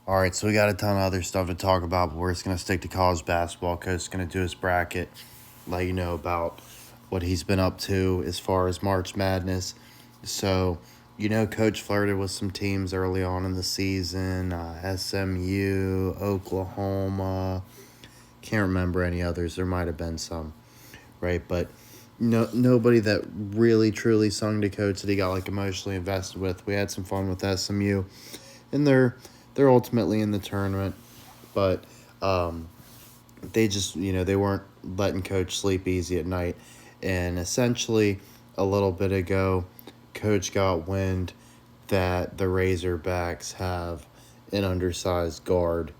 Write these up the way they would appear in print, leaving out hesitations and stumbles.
All right, so we got a ton of other stuff to talk about, but we're just going to stick to college basketball because it's going to do his bracket, let you know about what he's been up to as far as March Madness. So, Coach flirted with some teams early on in the season, SMU, Oklahoma. Can't remember any others. There might have been some, right? But nobody that really truly sung to Coach that he got emotionally invested with. We had some fun with SMU, and they're ultimately in the tournament, but they just they weren't letting Coach sleep easy at night, and essentially a little bit ago, Coach got wind that the Razorbacks have an undersized guard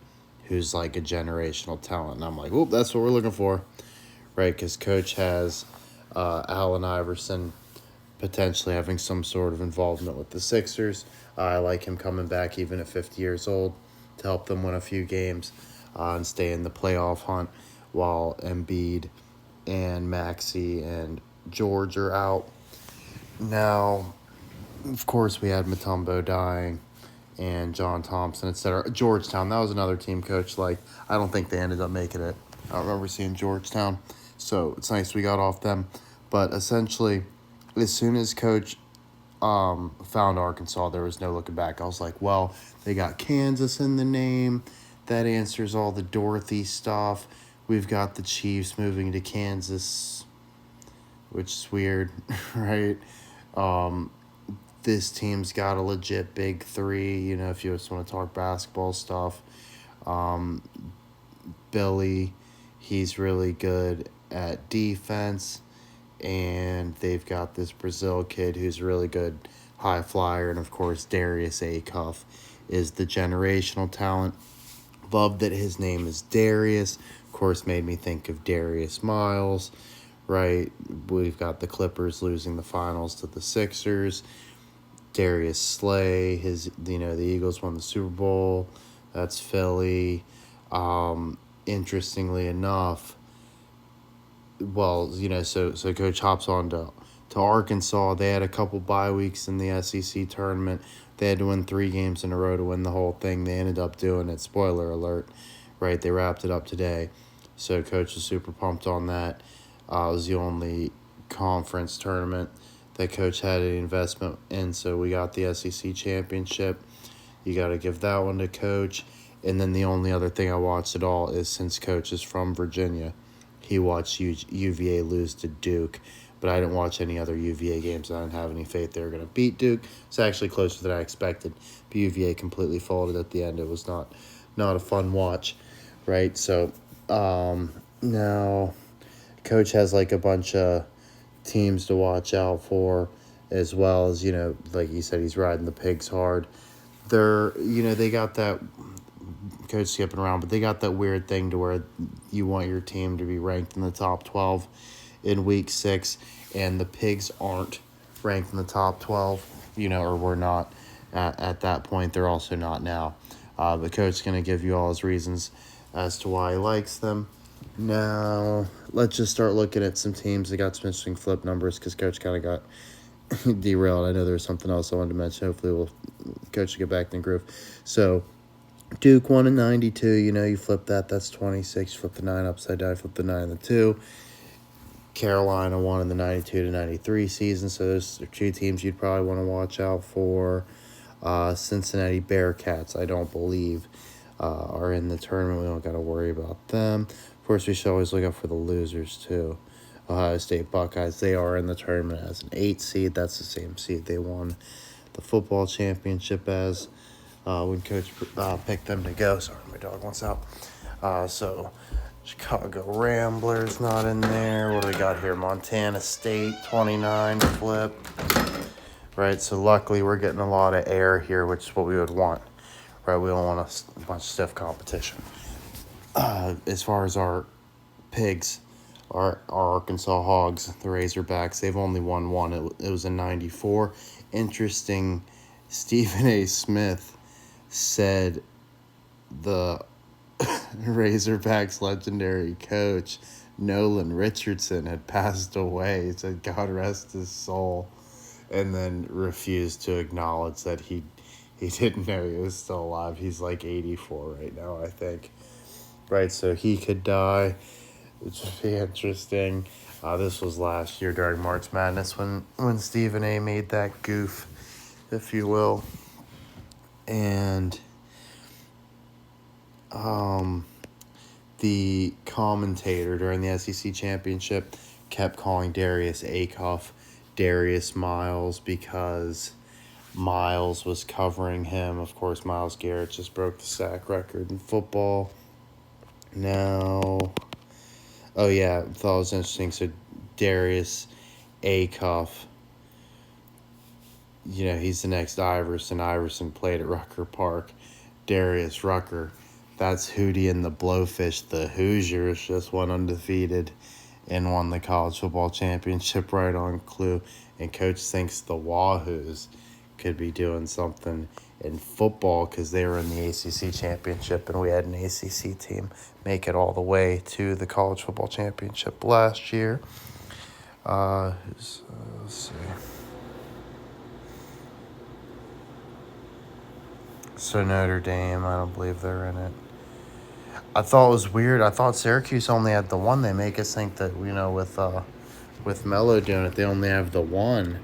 who's like a generational talent, and I'm like, "Whoop, that's what we're looking for," right? Because Coach has Allen Iverson potentially having some sort of involvement with the Sixers. I like him coming back even at 50 years old to help them win a few games and stay in the playoff hunt while Embiid and Maxey and George are out. Now, of course, we had Mutombo dying and John Thompson, etc. Georgetown, that was another team Coach. I don't think they ended up making it. I don't remember seeing Georgetown. So it's nice we got off them. But essentially, as soon as Coach found Arkansas, there was no looking back. I was like, well, they got Kansas in the name. That answers all the Dorothy stuff. We've got the Chiefs moving to Kansas, which is weird, right? Um, this team's got a legit big three, if you just want to talk basketball stuff. Um, Billy, he's really good at defense. And they've got this Brazil kid who's really good high flyer. And, of course, Darius Acuff is the generational talent. Love that his name is Darius. Of course, made me think of Darius Miles, right? We've got the Clippers losing the finals to the Sixers. Darius Slay, the Eagles won the Super Bowl. That's Philly. Interestingly enough, well, so Coach hops on to Arkansas. They had a couple bye weeks in the SEC tournament. They had to win 3 games in a row to win the whole thing. They ended up doing it. Spoiler alert, right? They wrapped it up today. So Coach was super pumped on that. It was the only conference tournament that Coach had any investment in. So we got the SEC championship. You got to give that one to Coach. And then the only other thing I watched at all is, since Coach is from Virginia, he watched UVA lose to Duke, but I didn't watch any other UVA games. I didn't have any faith they were going to beat Duke. It's actually closer than I expected. But UVA completely folded at the end. It was not a fun watch, right? So now Coach has a bunch of teams to watch out for, as well as, like you said, he's riding the Pigs hard. They got that, Coach skipping around, but they got that weird thing to where you want your team to be ranked in the top 12 in week 6, and the Pigs aren't ranked in the top 12, or we're not at that point. They're also not now. But Coach's going to give you all his reasons as to why he likes them. Now, let's just start looking at some teams that got some interesting flip numbers, because Coach kind of got derailed. I know there was something else I wanted to mention. Hopefully Coach will get back in the groove. So Duke won in 92. You flip that. That's 26. You flip the 9 upside down. You flip the 9 and the 2. Carolina won in the 92 to 93 season. So those are 2 teams you'd probably want to watch out for. Cincinnati Bearcats, I don't believe, are in the tournament. We don't got to worry about them. Of course, we should always look out for the losers, too. Ohio State Buckeyes, they are in the tournament as an 8 seed. That's the same seed they won the football championship as when Coach picked them to go. Sorry, my dog wants out. So Chicago Ramblers not in there. What do we got here? Montana State, 29 to flip. Right, so luckily we're getting a lot of air here, which is what we would want. Right, we don't want a bunch of stiff competition. As far as our Pigs, our Arkansas Hogs, the Razorbacks, they've only won one. It was in 94. Interesting, Stephen A. Smith said the Razorbacks legendary coach, Nolan Richardson, had passed away. He said, God rest his soul, and then refused to acknowledge that he he didn't know he was still alive. He's like 84 right now, I think. Right, so he could die, which would be interesting. This was last year during March Madness when Stephen A made that goof, if you will. And the commentator during the SEC championship kept calling Darius Acuff Darius Miles because Miles was covering him. Of course, Myles Garrett just broke the sack record in football. Now, oh yeah, I thought it was interesting. So Darius Acuff, he's the next Iverson. Iverson played at Rucker Park. Darius Rucker, that's Hootie and the Blowfish. The Hoosiers just went undefeated and won the college football championship, right on clue. And coach thinks the Wahoos could be doing something in football because they were in the ACC championship, and we had an ACC team make it all the way to the college football championship last year. Let's see. So Notre Dame, I don't believe they're in it. I thought it was weird. I thought Syracuse only had the one. They make us think that, with Melo doing it, they only have the one.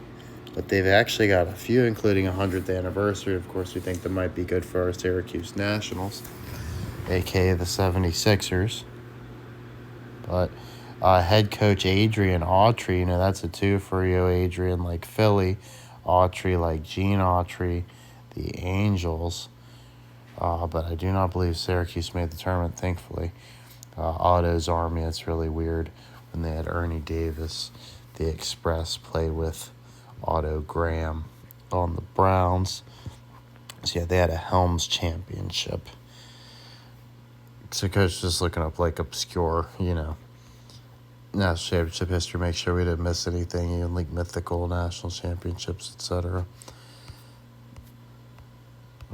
But they've actually got a few, including a 100th anniversary. Of course, we think that might be good for our Syracuse Nationals, a.k.a. the 76ers. But head coach Adrian Autry, that's a 2 for you. Adrian like Philly, Autry like Gene Autry, the Angels. But I do not believe Syracuse made the tournament, thankfully. Otto's Army, it's really weird. When they had Ernie Davis, the Express played with Otto Graham on the Browns. So, yeah, they had a Helms championship. So, coach just looking up, obscure, national championship history, make sure we didn't miss anything, even, mythical national championships, etc.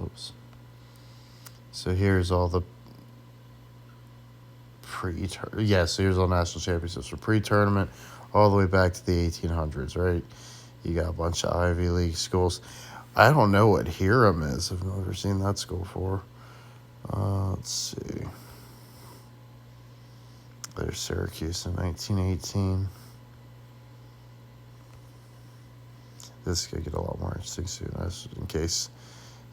Oops. So, here's all the so here's all national championships for pre-tournament all the way back to the 1800s, right? You got a bunch of Ivy League schools. I don't know what Hiram is. I've never seen that school before. Let's see. There's Syracuse in 1918. This could get a lot more interesting soon. In case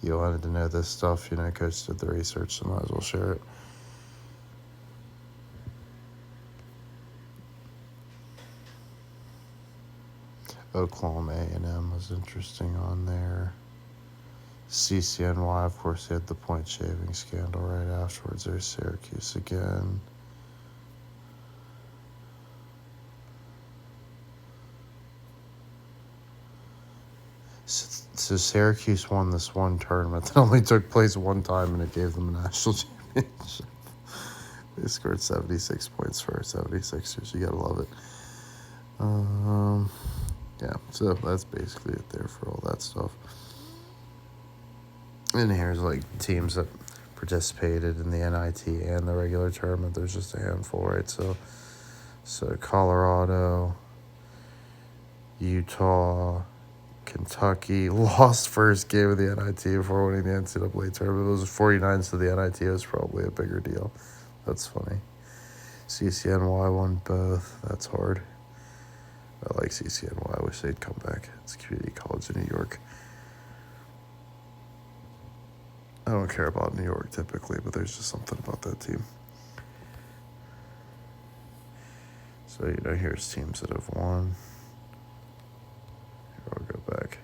you wanted to know this stuff, Coach did the research, so might as well share it. Oklahoma A&M was interesting on there. CCNY, of course, they had the point shaving scandal right afterwards. There's Syracuse again. So Syracuse won this one tournament that only took place one time, and it gave them a national championship. They scored 76 points for our 76ers. You gotta love it. Yeah, so that's basically it there for all that stuff. And here's teams that participated in the NIT and the regular tournament. There's just a handful, right? So Colorado, Utah, Kentucky lost first game of the NIT before winning the NCAA tournament. It was 49, so the NIT was probably a bigger deal. That's funny. CCNY won both. That's hard. I like CCNY. I wish they'd come back. It's community college in New York. I don't care about New York typically, but there's just something about that team. So, here's teams that have won. Here, I'll go back.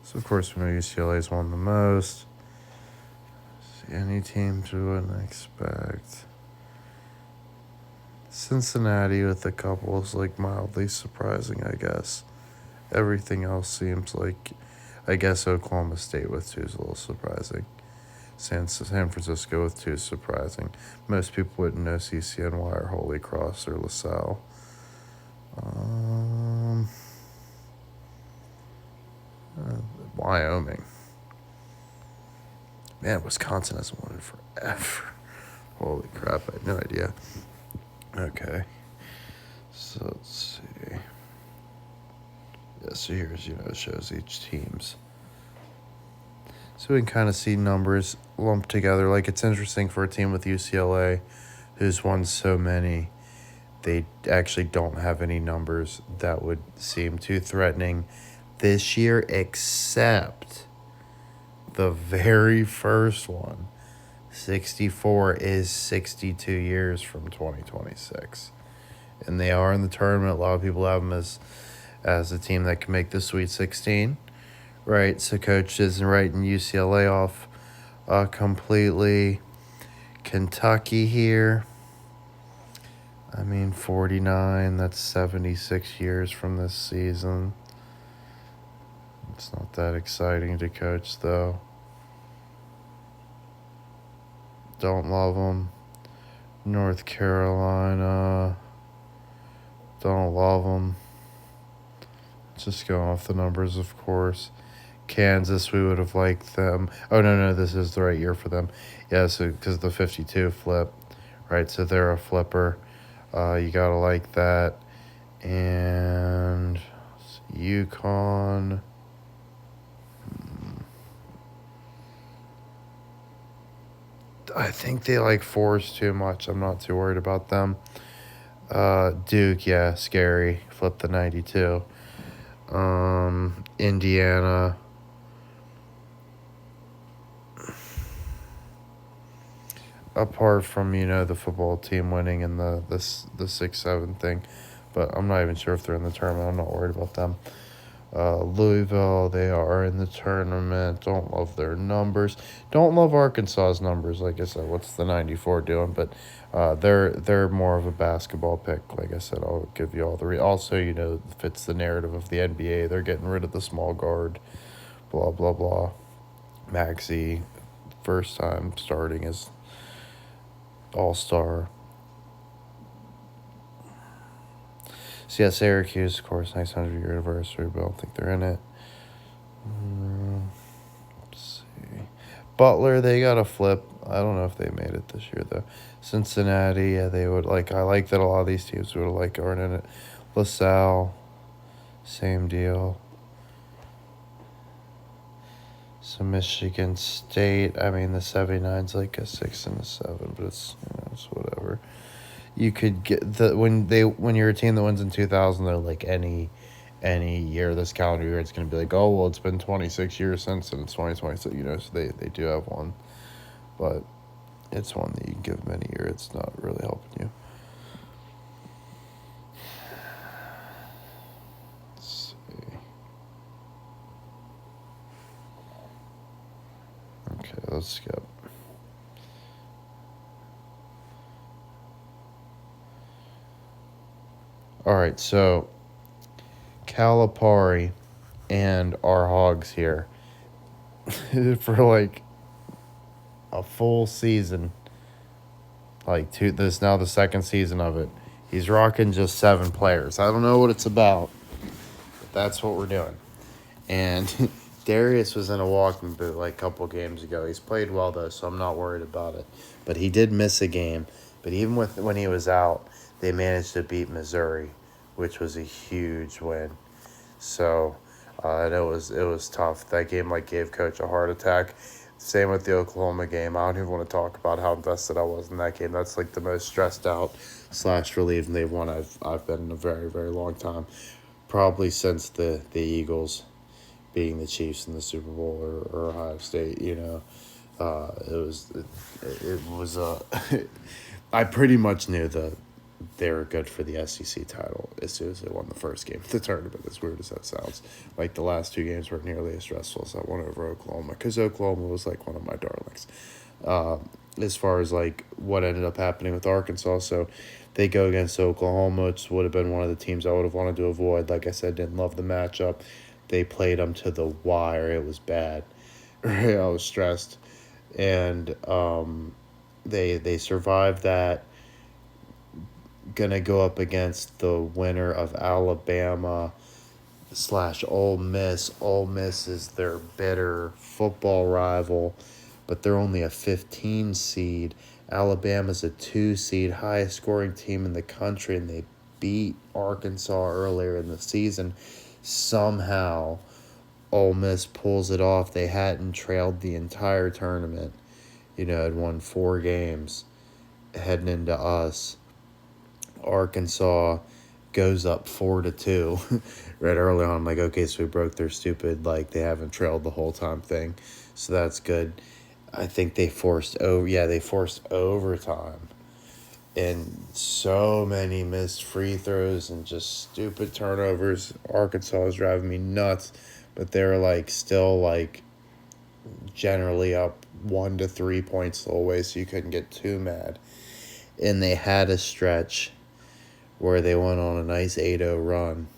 So, of course, we know UCLA's won the most. See any teams we wouldn't expect. Cincinnati with a couple is mildly surprising, I guess. Everything else seems I guess Oklahoma State with 2 is a little surprising. San Francisco with 2 is surprising. Most people wouldn't know CCNY or Holy Cross or LaSalle. Wyoming. Man, Wisconsin hasn't won it forever. Holy crap, I had no idea. Okay. So let's see. Yeah, so here's, it shows each team's So we can kind of see numbers lumped together. Like, it's interesting for a team with UCLA who's won so many. They actually don't have any numbers that would seem too threatening this year, except the very first one. 64 is 62 years from 2026. And they are in the tournament. A lot of people have them as a team that can make the Sweet 16. Right, so Coach isn't writing UCLA off completely. Kentucky here. I mean, 49, that's 76 years from this season. It's not that exciting to coach, though. Don't love them. North Carolina. Don't love them. Just going off the numbers, of course. Kansas, we would have liked them. Oh, no, this is the right year for them. Yeah, so because the 52 flip, right? So they're a flipper. You got to like that. And UConn. I think they like fours too much. I'm not too worried about them. Duke, yeah, scary. Flip the 92. Indiana. Apart from, the football team winning and the 6-7 thing. But I'm not even sure if they're in the tournament. I'm not worried about them. Louisville, they are in the tournament. Don't love their numbers. Don't love Arkansas's numbers. Like I said, what's the 94 doing? But they're more of a basketball pick. Like I said, I'll give you all the also, fits the narrative of the NBA. They're getting rid of the small guard. Blah blah blah. Maxey, first time starting as All-Star. So yeah, Syracuse, of course, nice 100-year anniversary, but I don't think they're in it. Let's see. Butler, they got a flip. I don't know if they made it this year, though. Cincinnati, yeah, they would like. I like that a lot of these teams would like aren't in it. LaSalle, same deal. So Michigan State, I mean, the 79's like a 6 and a 7, but it's whatever. You could get when you're a team that wins in 2000, they're like any year this calendar year, it's going to be like, oh, well, it's been 26 years since, and it's 2026, so they do have one, but it's one that you can give them any year. It's not really helping you. Let's see. Okay, let's skip. All right, so Calipari and our Hogs here for like a full season. This now the second season of it. He's rocking just 7 players. I don't know what it's about, but that's what we're doing. And Darius was in a walking boot like a couple games ago. He's played well, though, so I'm not worried about it. But he did miss a game. But even when he was out, they managed to beat Missouri, which was a huge win. So, and it was tough. That game gave Coach a heart attack. Same with the Oklahoma game. I don't even want to talk about how invested I was in that game. That's the most stressed out / relieved they've won I've been in a very, very long time. Probably since the Eagles beating the Chiefs in the Super Bowl or Ohio State. It was I pretty much knew that they were good for the SEC title as soon as they won the first game of the tournament, as weird as that sounds. The last 2 games weren't nearly as stressful as that one over Oklahoma, because Oklahoma was one of my darlings. As far as what ended up happening with Arkansas, so they go against Oklahoma, which would have been one of the teams I would have wanted to avoid. Like I said, didn't love the matchup. They played them to the wire. It was bad. I was stressed. And they survived that. Gonna go up against the winner of Alabama / Ole Miss. Ole Miss is their bitter football rival, but they're only a 15 seed. Alabama's a 2 seed, highest scoring team in the country, and they beat Arkansas earlier in the season. Somehow, Ole Miss pulls it off. They hadn't trailed the entire tournament. Had won 4 games heading into us. Arkansas goes up 4-2 right early on. I'm like, okay, so we broke their stupid, like, they haven't trailed the whole time thing. So that's good. I think they forced overtime. And so many missed free throws and just stupid turnovers. Arkansas was driving me nuts. But they were, like, still, like, generally up 1 to 3 points the whole way, so you couldn't get too mad. And they had a stretch where they went on a nice 8-0 run.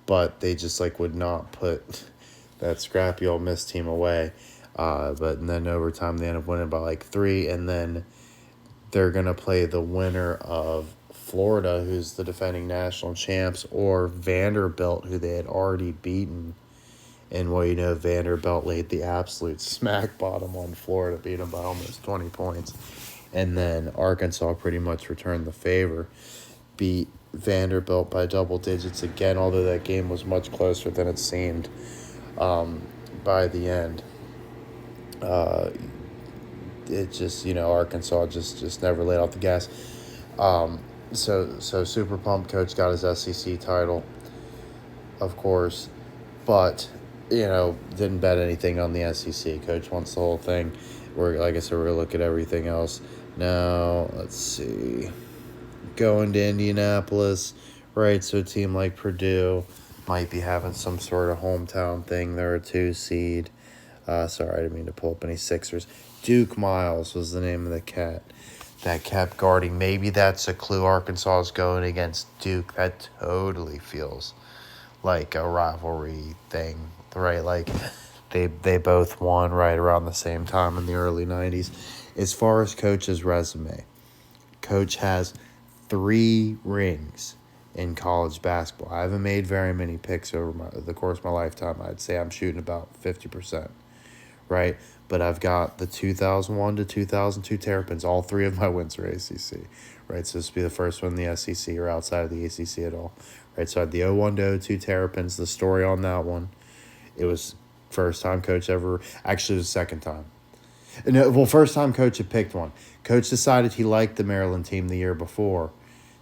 But they just, like, would not put that scrappy Ole Miss team away. But then overtime, they end up winning by, like, 3. And then they're going to play the winner of Florida, who's the defending national champs, or Vanderbilt, who they had already beaten. And, Vanderbilt laid the absolute smack bottom on Florida, beat them by almost 20 points. And then Arkansas pretty much returned the favor, beat Vanderbilt by double digits again, although that game was much closer than it seemed by the end. It just, Arkansas just never laid off the gas. So super pumped. Coach got his SEC title, of course, but didn't bet anything on the SEC. Coach wants the whole thing. Like I said, we're gonna look at everything else now. Let's see. Going to Indianapolis, right? So a team like Purdue might be having some sort of hometown thing. They're a 2 seed. Sorry, I didn't mean to pull up any Sixers. Duke Miles was the name of the cat that kept guarding. Maybe that's a clue. Arkansas is going against Duke. That totally feels like a rivalry thing, right? Like they both won right around the same time in the early 90s. As far as Coach's resume, Coach has 3 rings in college basketball. I haven't made very many picks over the course of my lifetime. I'd say I'm shooting about 50%, right? But I've got the 2001 to 2002 Terrapins. All 3 of my wins are ACC, right? So this will be the first one in the SEC or outside of the ACC at all, right? So I had the 01 to 02 Terrapins. The story on that one, it was first time Coach ever, actually it was second time. No, well, first time Coach had picked one. Coach decided he liked the Maryland team the year before,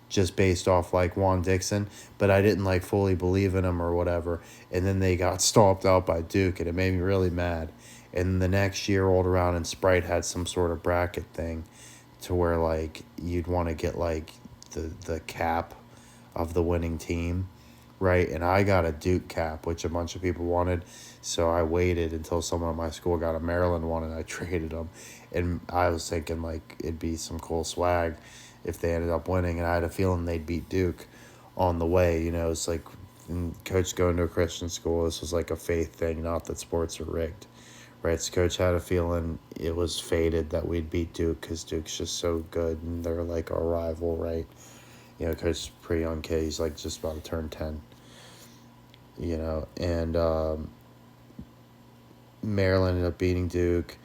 just based off like Juan Dixon, but I didn't like fully believe in him or whatever. And then they got stomped out by Duke, and it made me really mad. And the next year rolled around, and Sprite had some sort of bracket thing to where like you'd want to get like the cap of the winning team, right? And I got a Duke cap, which a bunch of people wanted. So I waited until someone at my school got a Maryland one, and I traded them. And I was thinking like it'd be some cool swag if they ended up winning, and I had a feeling they'd beat Duke on the way. It's like Coach going to a Christian school. This was like a faith thing, not that sports are rigged, right? So Coach had a feeling it was fated that we'd beat Duke because Duke's just so good, and they're like our rival, right? Coach is a pretty young kid. He's like just about to turn 10, and Maryland ended up beating Duke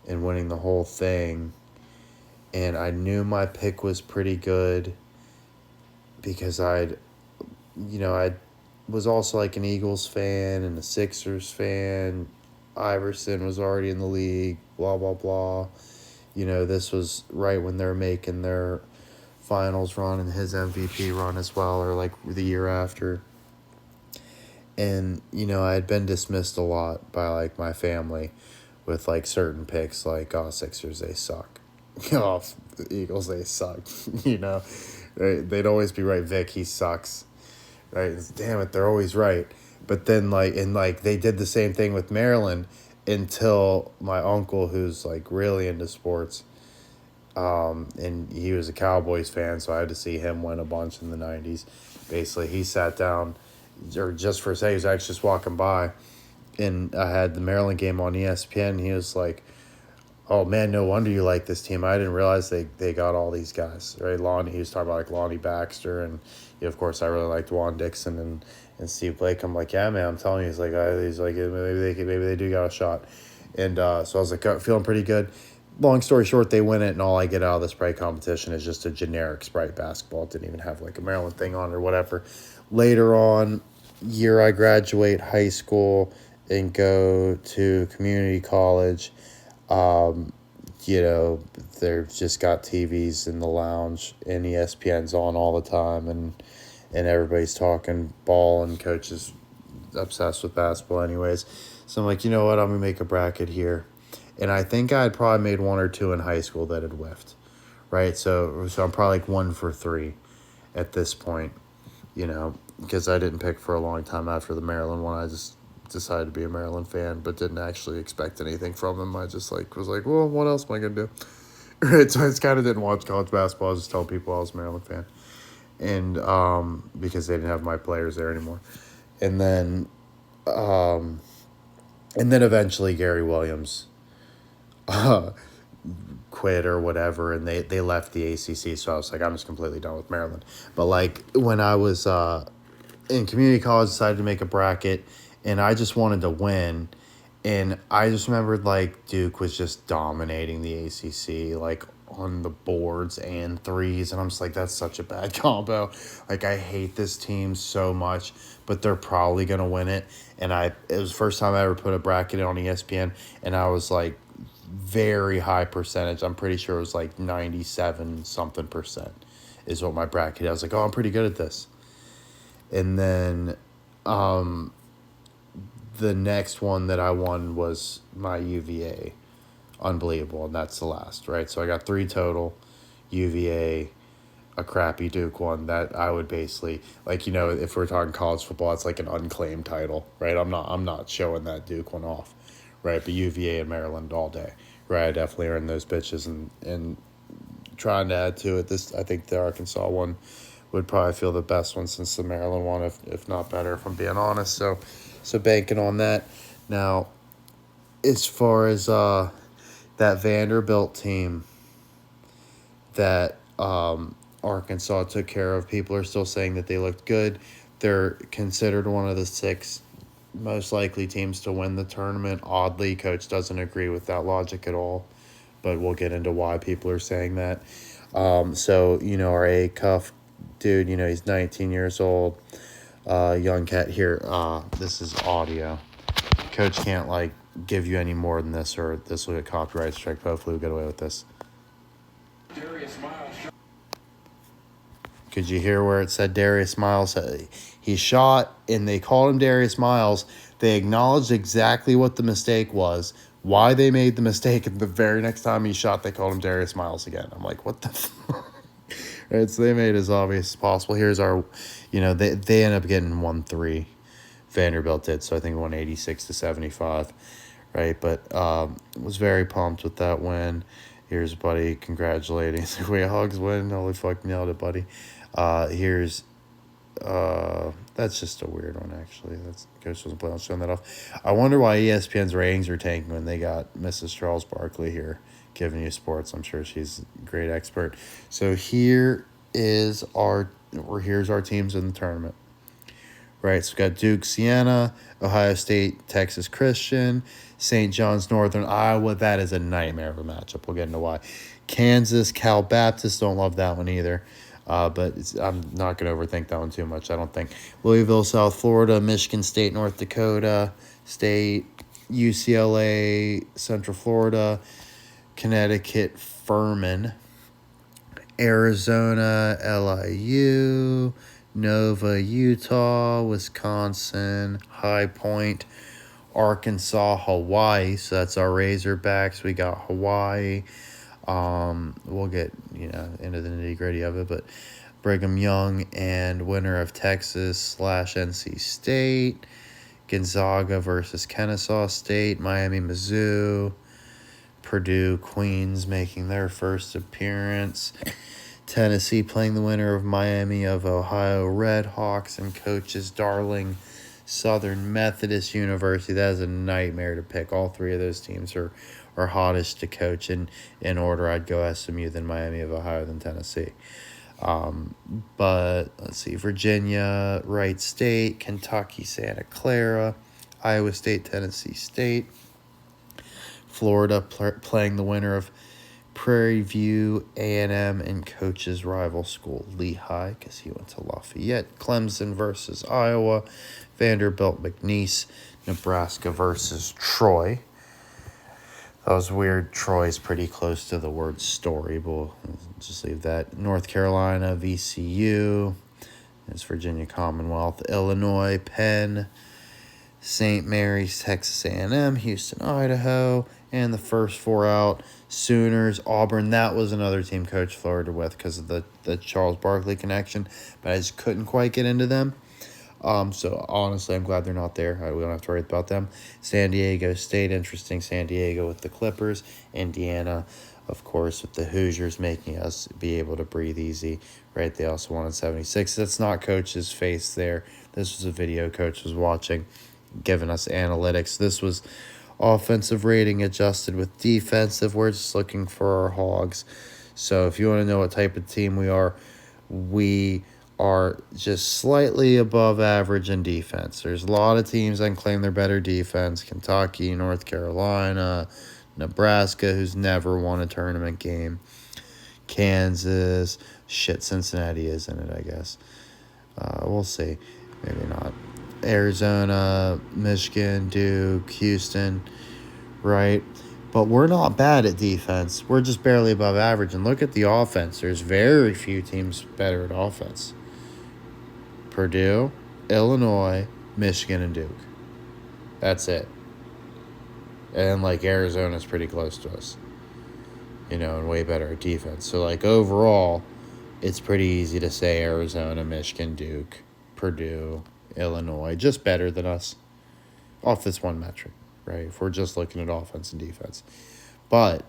and winning the whole thing. And I knew my pick was pretty good because I was also like an Eagles fan and a Sixers fan. Iverson was already in the league, blah, blah, blah. This was right when they're making their finals run and his MVP run as well, or like the year after. And, I had been dismissed a lot by like my family with like certain picks like, oh, Sixers, they suck. Oh, the Eagles, they suck. Right? They'd always be right. Vic, he sucks. Right? Damn it, they're always right. But then, they did the same thing with Maryland until my uncle, who's like really into sports, and he was a Cowboys fan, so I had to see him win a bunch in the 90s. Basically, he sat down, or just for a second, he was actually just walking by, and I had the Maryland game on ESPN, and he was like, oh man, no wonder you like this team. I didn't realize they got all these guys, right? He was talking about like Lonnie Baxter, and of course I really liked Juan Dixon and Steve Blake. I'm like, yeah, man, I'm telling you, he's like maybe they do got a shot, and so I was like feeling pretty good. Long story short, they win it, and all I get out of the Sprite competition is just a generic Sprite basketball. It didn't even have like a Maryland thing on or whatever. Later on, year I graduate high school and go to community college, um, you know, they've just got TVs in the lounge and ESPN's on all the time, and everybody's talking ball and coaches obsessed with basketball anyways. So I'm like, you know what, I'm gonna make a bracket here. And I think I had probably made one or two in high school that had whiffed. Right? So I'm probably like 1 for 3 at this point, because I didn't pick for a long time after the Maryland one. I just decided to be a Maryland fan, but didn't actually expect anything from them. I just was like, well, what else am I gonna do? Right? So I just kind of didn't watch college basketball. I was just telling people I was a Maryland fan, and because they didn't have my players there anymore, and then um, eventually Gary Williams quit or whatever, and they left the ACC. So I was like, I'm just completely done with Maryland. But like when I was in community college, decided to make a bracket, and I just wanted to win. And I just remembered like Duke was just dominating the ACC, like on the boards and threes, and I'm just like, that's such a bad combo. Like I hate this team so much, but they're probably gonna win it. And it was the first time I ever put a bracket on ESPN, and I was like very high percentage. I'm pretty sure it was like 97 something percent is what my bracket. I was like, oh, I'm pretty good at this. And then the next one that I won was my UVA. Unbelievable, and that's the last, right? So I got 3 total. UVA, a crappy Duke one that I would basically if we're talking college football, it's like an unclaimed title, right? I'm not showing that Duke one off, right? But UVA and Maryland all day, right? I definitely earned those bitches, and trying to add to it. This, I think the Arkansas one would probably feel the best one since the Maryland one, if not better, if I'm being honest. So banking on that. Now, as far as that Vanderbilt team that Arkansas took care of, people are still saying that they looked good. They're considered one of the 6 most likely teams to win the tournament. Oddly, coach doesn't agree with that logic at all, but we'll get into why people are saying that. So, our A-Cuff dude, he's 19 years old, young cat here. This is audio. Coach can't, give you any more than this, or this will get copyright strike. Hopefully we'll get away with this. Could you hear where it said Darius Miles? He shot, and they called him Darius Miles. They acknowledged exactly what the mistake was, why they made the mistake, and the very next time he shot, they called him Darius Miles again. I'm like, what the fuck? Right, so they made it as obvious as possible. Here's our, they end up getting 1-3. Vanderbilt did, so I think 186-75, right? But was very pumped with that win. Here's buddy congratulating. Wait, Hogs win? Holy fuck, nailed it, buddy. Here's that's just a weird one, actually. That's coach wasn't planning on showing that off. I wonder why ESPN's ratings are tanking when they got Mrs. Charles Barkley here giving you sports. I'm sure she's a great expert. So here's our teams in the tournament. Right, so we got Duke, Siena, Ohio State, Texas Christian, St. John's, Northern Iowa. That is a nightmare of a matchup. We'll get into why. Kansas, Cal Baptist. Don't love that one either. But I'm not going to overthink that one too much, I don't think. Louisville, South Florida, Michigan State, North Dakota State, UCLA, Central Florida, Connecticut, Furman, Arizona, LIU, Nova, Utah, Wisconsin, High Point, Arkansas, Hawaii. So that's our Razorbacks. We got Hawaii. We'll get into the nitty gritty of it, but Brigham Young and winner of Texas / NC State, Gonzaga versus Kennesaw State, Miami, Mizzou, Purdue, Queens making their first appearance. Tennessee playing the winner of Miami of Ohio Redhawks and coach's darling Southern Methodist University. That is a nightmare to pick. All 3 of those teams are hottest to coach. In order, I'd go SMU, then Miami of Ohio, then Tennessee. But let's see, Virginia, Wright State, Kentucky, Santa Clara, Iowa State, Tennessee State, Florida playing the winner of Prairie View, A&M, and coach's rival school, Lehigh, because he went to Lafayette. Clemson versus Iowa. Vanderbilt, McNeese. Nebraska versus Troy. That was weird. Troy's pretty close to the word story, but we'll just leave that. North Carolina, VCU. It's Virginia Commonwealth. Illinois, Penn. St. Mary's, Texas A&M. Houston, Idaho. And the first four out, Sooners, Auburn. That was another team Coach flirted with because of the Charles Barkley connection, but I just couldn't quite get into them. So honestly, I'm glad they're not there. We don't have to worry about them. San Diego State, interesting. San Diego with the Clippers. Indiana, of course, with the Hoosiers, making us be able to breathe easy, right? They also won in 76. That's not Coach's face there. This was a video Coach was watching, giving us analytics. This was offensive rating adjusted with defensive. We're just looking for our hogs. So if you want to know what type of team we are just slightly above average in defense. There's a lot of teams that can claim they're better defense. Kentucky, North Carolina, Nebraska, who's never won a tournament game. Kansas. Cincinnati is in it, I guess. We'll see. Maybe not. Arizona, Michigan, Duke, Houston, right? But we're not bad at defense. We're just barely above average. And look at the offense. There's very few teams better at offense. Purdue, Illinois, Michigan, and Duke. That's it. And, Arizona's pretty close to us. And way better at defense. So, overall, it's pretty easy to say Arizona, Michigan, Duke, Purdue, Illinois, just better than us off this one metric, right? If we're just looking at offense and defense. But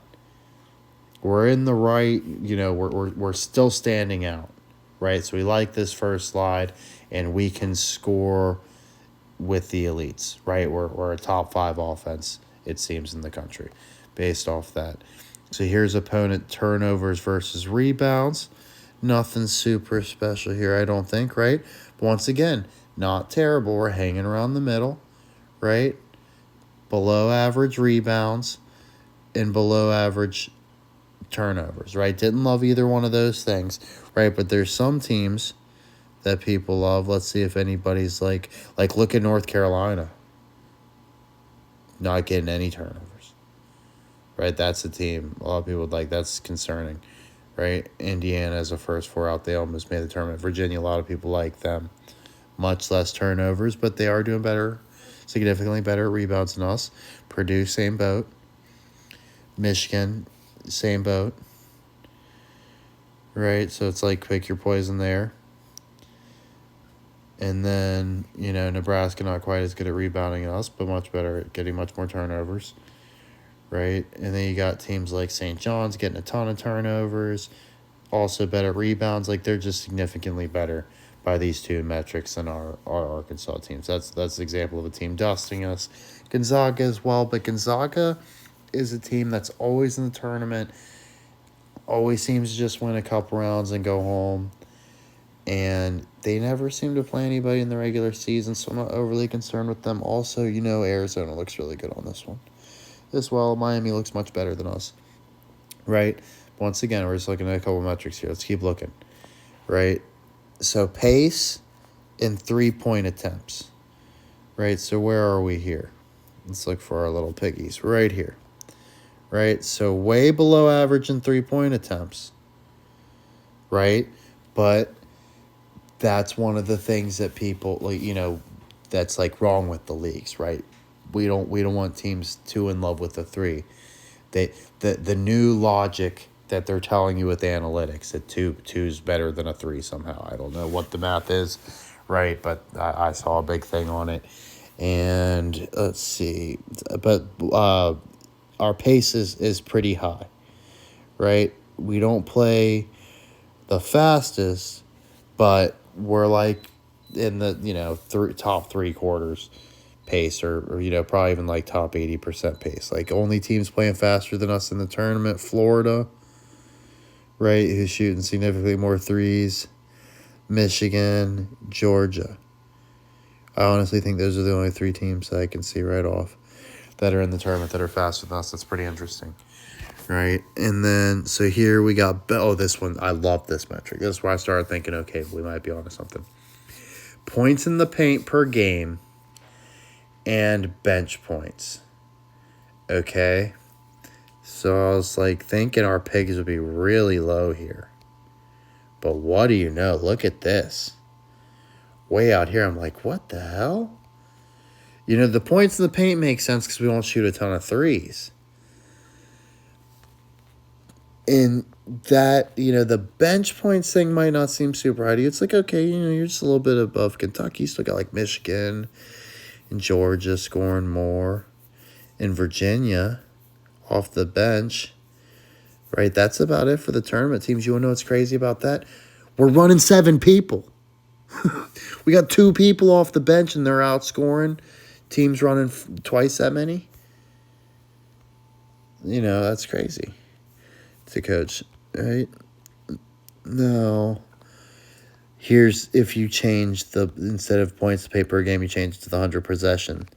we're in the right, we're still standing out, right? So we like this first slide, and we can score with the elites, right? We're a top 5 offense, it seems, in the country based off that. So here's opponent turnovers versus rebounds. Nothing super special here, I don't think, right? But once again, not terrible. We're hanging around the middle, right? Below average rebounds and below average turnovers, right? Didn't love either one of those things, right? But there's some teams that people love. Let's see if anybody's like look at North Carolina. Not getting any turnovers, right? That's a team a lot of people would like. That's concerning, right? Indiana as a first 4 out. They almost made the tournament. Virginia, a lot of people like them. Much less turnovers, but they are doing better, significantly better at rebounds than us. Purdue, same boat. Michigan, same boat. Right? So it's pick your poison there. And then, Nebraska not quite as good at rebounding as us, but much better at getting much more turnovers. Right? And then you got teams like St. John's getting a ton of turnovers. Also better at rebounds. They're just significantly better by these two metrics than our Arkansas teams. That's an example of a team dusting us. Gonzaga as well, but Gonzaga is a team that's always in the tournament, always seems to just win a couple rounds and go home, and they never seem to play anybody in the regular season, so I'm not overly concerned with them. Also, Arizona looks really good on this one. As well, Miami looks much better than us, right? Once again, we're just looking at a couple metrics here. Let's keep looking, right? So pace and 3-point attempts, right? So where are we here? Let's look for our little piggies right here, right? So way below average in 3-point attempts, right? But that's one of the things that people that's wrong with the leagues, right? We don't want teams too in love with the 3. The new logic that they're telling you with analytics that two's better than a 3 somehow. I don't know what the math is, right? But I saw a big thing on it. And let's see. But our pace is pretty high, right? We don't play the fastest, but we're in the top 3 quarters pace or probably even top 80% pace. Only teams playing faster than us in the tournament, Florida, right, who's shooting significantly more threes, Michigan, Georgia. I honestly think those are the only 3 teams that I can see right off. that are in the tournament that are faster than us. That's pretty interesting. Right. And then, so here we got, this one, I love this metric. This is where I started thinking, okay, we might be onto something. Points in the paint per game and bench points. Okay. So I was like thinking our pigs would be really low here. But what do you know? Look at this. Way out here, I'm like, what the hell? You know, the points in the paint make sense because we don't shoot a ton of threes. And that, the bench points thing might not seem super high to you. It's like, okay, you're just a little bit above Kentucky. You still got like Michigan and Georgia scoring more. And Virginia off the bench. Right, that's about it for the tournament teams. You want to know what's crazy about that? We're running 7 people. We got 2 people off the bench, and they're outscoring teams running twice that many. That's crazy to coach, right? No. Here's if you change instead of points to pay per game, you change it to the 100 possession.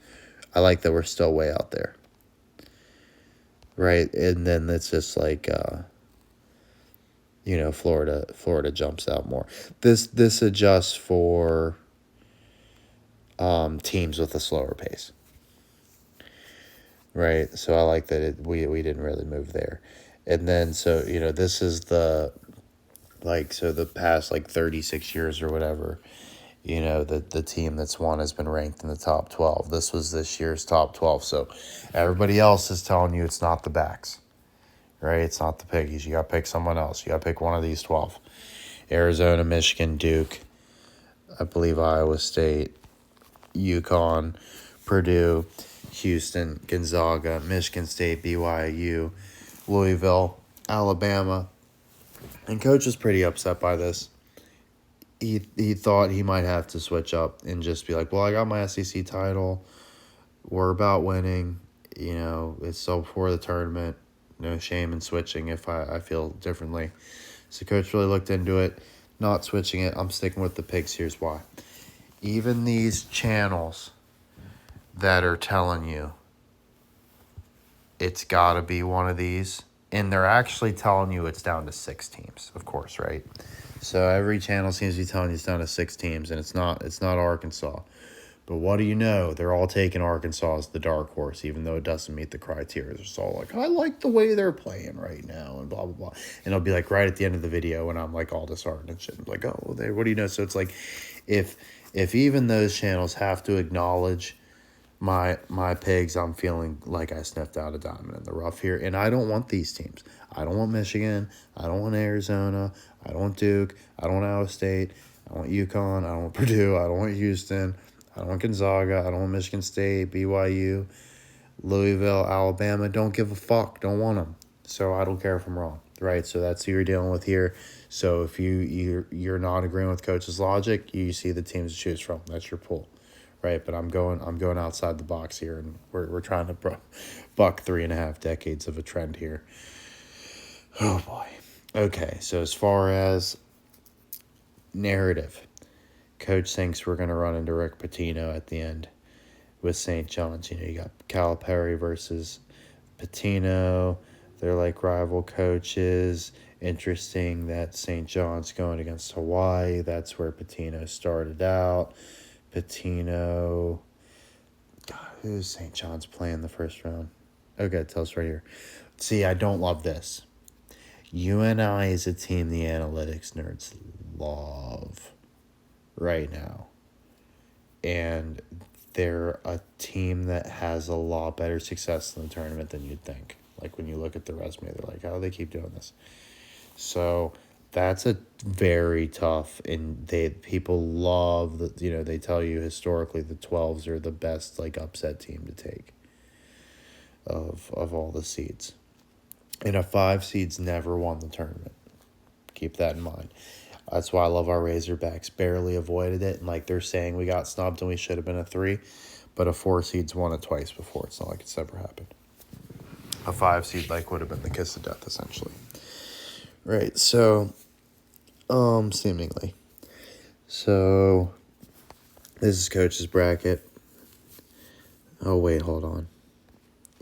I like that we're still way out there. Right, and then it's just like, Florida jumps out more. This adjusts for teams with a slower pace. Right, so I like that we didn't really move there, and then so this is the past 36 years or whatever. The team that's won has been ranked in the top 12. This was this year's top 12. So everybody else is telling you it's not the backs, right? It's not the piggies. You got to pick someone else. You got to pick one of these 12. Arizona, Michigan, Duke, I believe Iowa State, UConn, Purdue, Houston, Gonzaga, Michigan State, BYU, Louisville, Alabama. And coach was pretty upset by this. He thought he might have to switch up and just be like, well, I got my SEC title. We're about winning. It's so before the tournament. No shame in switching if I feel differently. So coach really looked into it. Not switching it. I'm sticking with the pigs. Here's why. Even these channels that are telling you it's got to be one of these, and they're actually telling you it's down to 6 teams, of course, right? So every channel seems to be telling you it's down to 6 teams, and it's not Arkansas. But what do you know? They're all taking Arkansas as the dark horse, even though it doesn't meet the criteria. It's all like, I like the way they're playing right now, and blah, blah, blah. And it'll be like right at the end of the video, and I'm like all disheartened and shit. I'm like, oh, what do you know? So it's like, if even those channels have to acknowledge my pigs, I'm feeling like I sniffed out a diamond in the rough here. And I don't want these teams. I don't want Michigan. I don't want Arizona. I don't want Duke. I don't want Iowa State. I don't want UConn. I don't want Purdue. I don't want Houston. I don't want Gonzaga. I don't want Michigan State, BYU, Louisville, Alabama. Don't give a fuck. Don't want them. So I don't care if I'm wrong, right? So that's who you're dealing with here. So if you're not agreeing with coach's logic, you see the teams to choose from. That's your pool, right? But I'm going outside the box here, and we're trying to buck 3.5 decades of a trend here. Oh boy. Okay, so as far as narrative, coach thinks we're going to run into Rick Pitino at the end with St. John's. You got Calipari versus Pitino. They're like rival coaches. Interesting that St. John's going against Hawaii. That's where Pitino started out. Pitino. God, who's St. John's playing the first round? Okay, it tells right here. See, I don't love this. UNI is a team the analytics nerds love right now. And they're a team that has a lot better success in the tournament than you'd think. Like when you look at the resume, they're like, how do they keep doing this? So that's a very tough, and people love that. They tell you historically the 12s are the best upset team to take of all the seeds. And a 5 seed's never won the tournament. Keep that in mind. That's why I love our Razorbacks. Barely avoided it. And they're saying we got snubbed and we should have been a 3. But a 4 seed's won it twice before. It's not like it's ever happened. A 5 seed would have been the kiss of death, essentially. Right, so seemingly. So this is coach's bracket. Oh wait, hold on.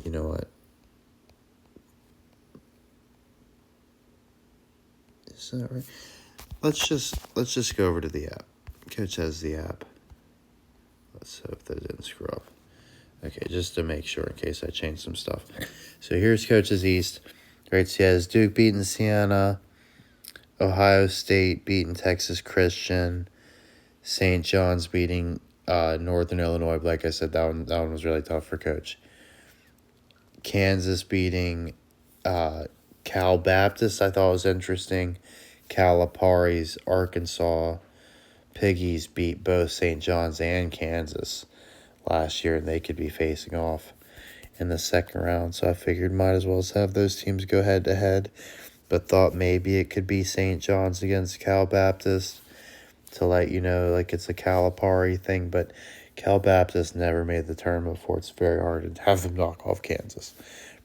You know what? Is that right? Let's just go over to the app. Coach has the app. Let's hope that didn't screw up. Okay, just to make sure in case I change some stuff. So here's Coach's East. Right, so he has Duke beating Siena, Ohio State beating Texas Christian, St. John's beating Northern Illinois. But like I said, that one was really tough for Coach. Kansas beating Cal Baptist, I thought was interesting. Calipari's Arkansas Piggies beat both St. John's and Kansas last year, and they could be facing off in the second round. So I figured might as well have those teams go head to head, but thought maybe it could be St. John's against Cal Baptist to let you know like it's a Calipari thing. But Cal Baptist never made the tournament before. It's very hard to have them knock off Kansas,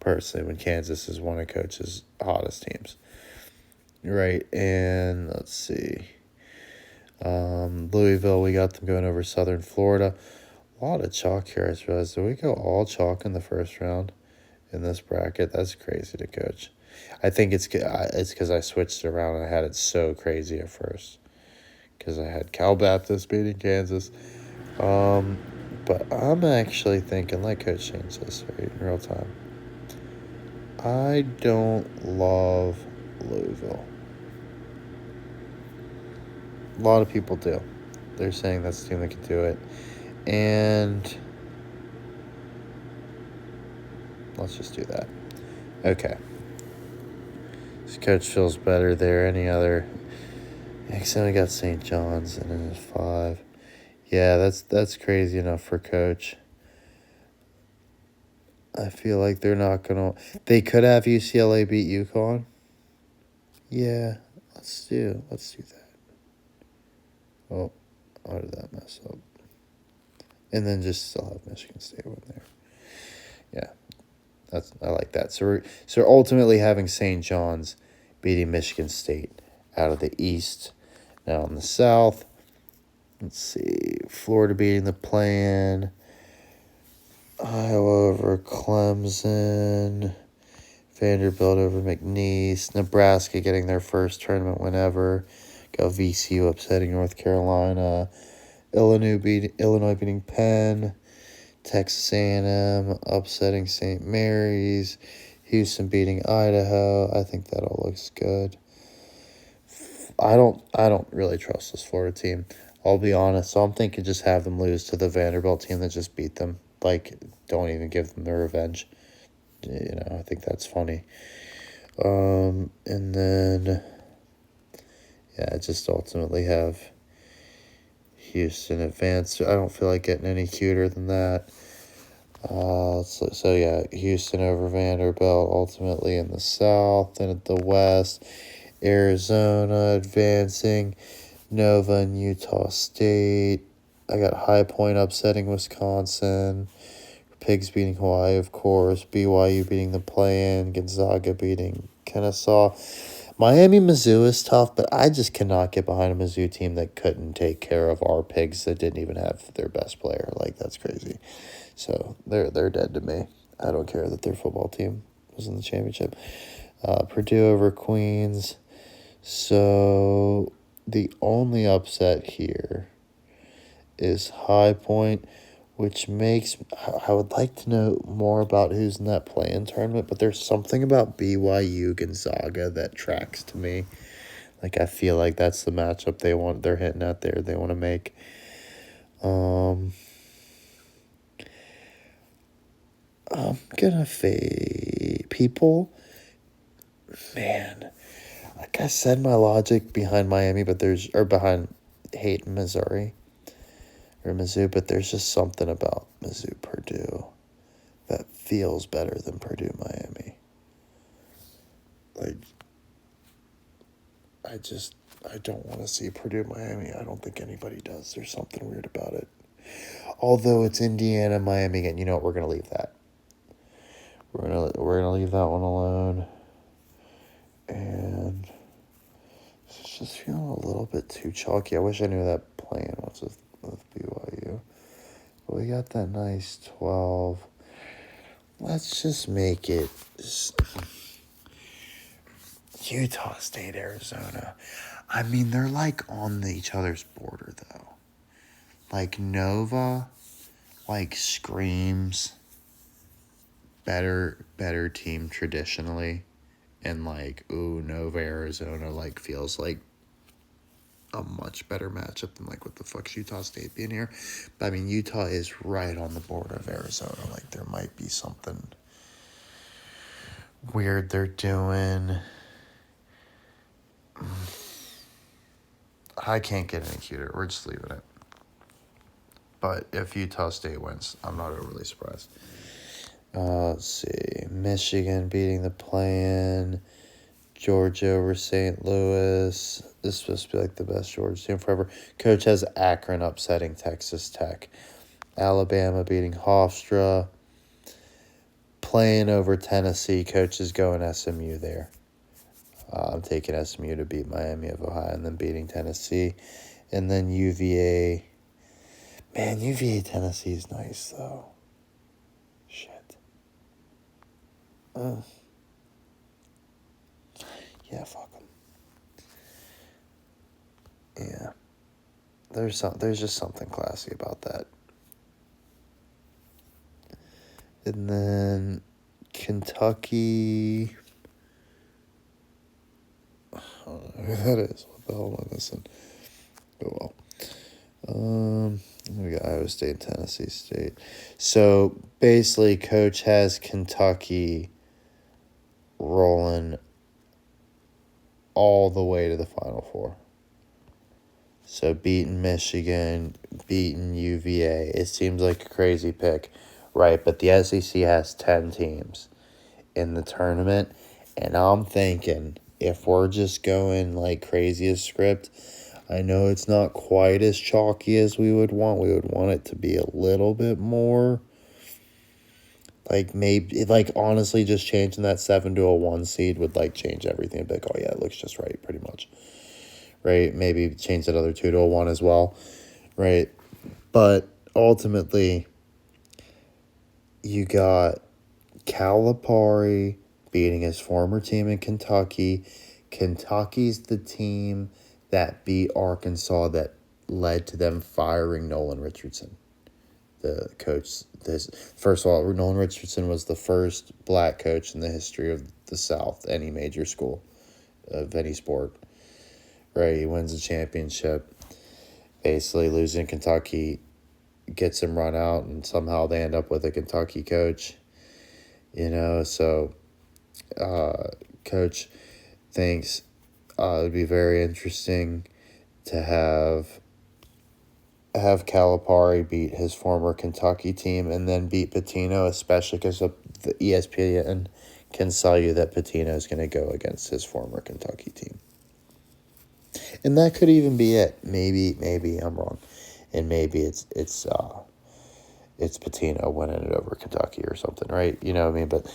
personally, when Kansas is one of Coach's hottest teams. Right, and let's see. Louisville, we got them going over Southern Florida. A lot of chalk here, I just realized. Did we go all chalk in the first round in this bracket? That's crazy to Coach. I think it's because I switched it around and I had it so crazy at first. Because I had Cal Baptist beating Kansas. But I'm actually thinking, like Coach changed this right in real time. I don't love Louisville. A lot of people do. They're saying that's the team that can do it. And let's just do that. Okay. This Coach feels better there. Any other? Next time we got St. John's and then it's 5. Yeah, that's crazy enough for Coach. I feel like they're not gonna. They could have UCLA beat UConn. Yeah, let's do that. Oh, how did that mess up? And then just still have Michigan State win there. Yeah, I like that. So ultimately having St. John's beating Michigan State out of the East. Now in the South, let's see, Florida beating the play-in, Iowa over Clemson, Vanderbilt over McNeese, Nebraska getting their first tournament win ever, got VCU upsetting North Carolina, Illinois beating Penn, Texas A&M upsetting St. Mary's, Houston beating Idaho. I think that all looks good. I don't really trust this Florida team. I'll be honest. So I'm thinking just have them lose to the Vanderbilt team that just beat them. Like, don't even give them the revenge. You know, I think that's funny. And then, yeah, just ultimately have Houston advance. I don't feel like getting any cuter than that. So yeah, Houston over Vanderbilt ultimately in the South. And at the West, Arizona advancing, Nova and Utah State. I got High Point upsetting Wisconsin, Pigs beating Hawaii, of course, BYU beating the play-in, Gonzaga beating Kennesaw. Miami, Mizzou is tough, but I just cannot get behind a Mizzou team that couldn't take care of our Pigs that didn't even have their best player. Like, that's crazy. So they're dead to me. I don't care that their football team was in the championship. Purdue over Queens. So the only upset here is High Point, which makes I would like to know more about who's in that play-in tournament, but there's something about BYU Gonzaga that tracks to me. Like, I feel like that's the matchup they're hitting at there. They want to make. I'm gonna fade people. Man, like I said, my logic behind Miami, behind hate Missouri or Mizzou, but there's just something about Mizzou Purdue that feels better than Purdue Miami. Like, I don't want to see Purdue Miami. I don't think anybody does. There's something weird about it. Although it's Indiana Miami again, you know what? We're gonna leave that. We're gonna leave that one alone. And it's just feeling a little bit too chalky. I wish I knew that plan was with BYU. But we got that nice 12. let's just make it Utah State, Arizona. I mean, they're like on each other's border though. Like Nova, like screams better team traditionally, and like Nova, Arizona like feels like a much better matchup than like what the fuck's Utah State being here. But I mean, Utah is right on the border of Arizona. Like there might be something weird they're doing. I can't get any cuter. We're just leaving it. But if Utah State wins, I'm not overly surprised. Let's see. Michigan beating the play-in. Georgia over St. Louis. This is supposed to be like the best Georgia team forever. Coach has Akron upsetting Texas Tech. Alabama beating Hofstra. Playing over Tennessee. Coach is going SMU there. I'm taking SMU to beat Miami of Ohio and then beating Tennessee. And then UVA. Man, UVA Tennessee is nice, though. Shit. Yeah, fuck them. Yeah. There's just something classy about that. And then Kentucky. I don't know who that is. What the hell am I missing? Oh well. We got Iowa State, Tennessee State. So basically, Coach has Kentucky rolling all the way to the Final Four. So beating Michigan, beating UVA. It seems like a crazy pick, right? But the SEC has 10 teams in the tournament. And I'm thinking, if we're just going like crazy as script, I know it's not quite as chalky as we would want. We would want it to be a little bit more. Like maybe, like honestly, just changing that 7 to a 1 seed would like change everything. Like, oh yeah, it looks just right, pretty much. Right? Maybe change that other 2 to a 1 as well. Right? But ultimately, you got Calipari beating his former team in Kentucky. Kentucky's the team that beat Arkansas that led to them firing Nolan Richardson, the coach. First of all, Nolan Richardson was the first black coach in the history of the South, any major school of any sport. Right, he wins a championship, basically losing Kentucky, gets him run out, and somehow they end up with a Kentucky coach. So coach thinks it would be very interesting to have Calipari beat his former Kentucky team and then beat Pitino, especially because the ESPN can sell you that Pitino is going to go against his former Kentucky team. And that could even be it. Maybe I'm wrong. And maybe it's Pitino winning it over Kentucky or something, right? You know what I mean? But,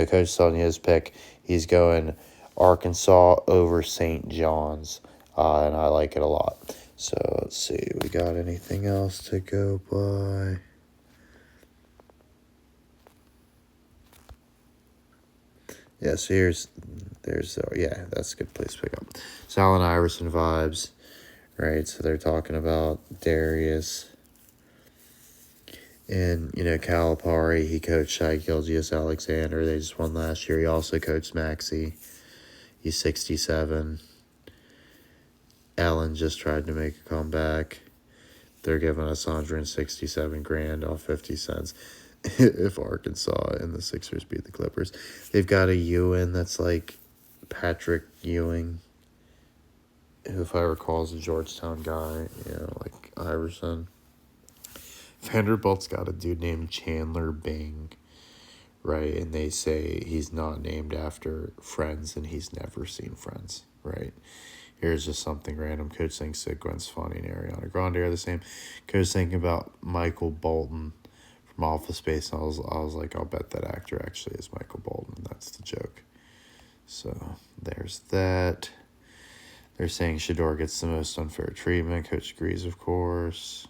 Coach telling you his pick, he's going Arkansas over St. John's, and I like it a lot. So, let's see. We got anything else to go by? Yeah, so that's a good place to pick up. So, Allen Iverson vibes, right? So, they're talking about Darius. And, Calipari, he coached Shai Gilgeous-Alexander. They just won last year. He also coached Maxey. He's 67. Allen just tried to make a comeback. They're giving us $167,000 off 50 cents if Arkansas and the Sixers beat the Clippers. They've got a Ewing that's like Patrick Ewing, who, if I recall, is a Georgetown guy, like Iverson. Vanderbilt's got a dude named Chandler Bing, right? And they say he's not named after Friends and he's never seen Friends, right? Here's just something random. Coach thinks that Gwen Stefani and Ariana Grande are the same. Coach thinking about Michael Bolton from Office Space. And I was like, I'll bet that actor actually is Michael Bolton. That's the joke. So there's that. They're saying Shedeur gets the most unfair treatment. Coach agrees, of course.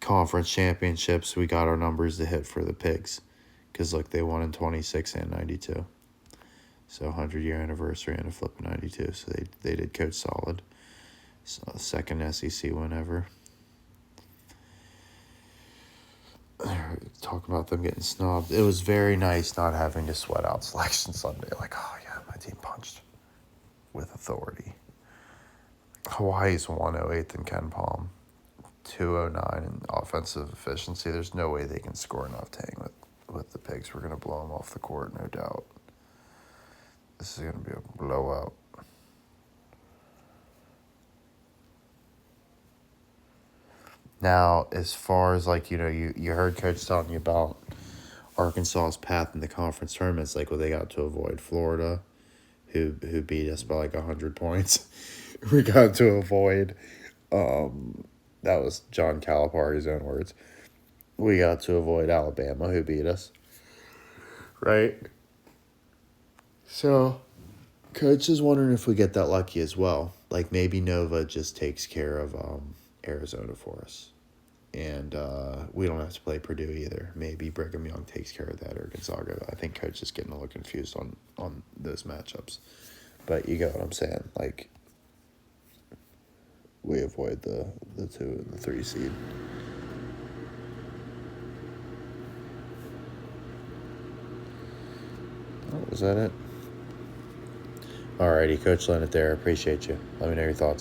conference championships, we got our numbers to hit for the Pigs. Because, look, they won in 26 and 92. So 100-year anniversary and a flip of 92. So they did Coach solid. So second SEC win ever. Talk about them getting snubbed. It was very nice not having to sweat out Selection Sunday. Like, oh yeah, my team punched with authority. Hawaii's 108th in Ken Palm, 209 in offensive efficiency. There's no way they can score enough to hang with the Pigs. We're going to blow them off the court, no doubt. This is going to be a blowout. Now, as far as, like, you heard Coach telling you about Arkansas's path in the conference tournaments, like, well, they got to avoid Florida, who beat us by, like, 100 points. We got to avoid, that was John Calipari's own words. We got to avoid Alabama, who beat us. Right? So, Coach is wondering if we get that lucky as well. Like, maybe Nova just takes care of Arizona for us. And we don't have to play Purdue either. Maybe Brigham Young takes care of that, or Gonzaga. I think Coach is getting a little confused on those matchups. But you get what I'm saying. Like, we avoid the 2 and the 3 seed. Oh, was that it? Alrighty, Coach Leonard there. Appreciate you. Let me know your thoughts.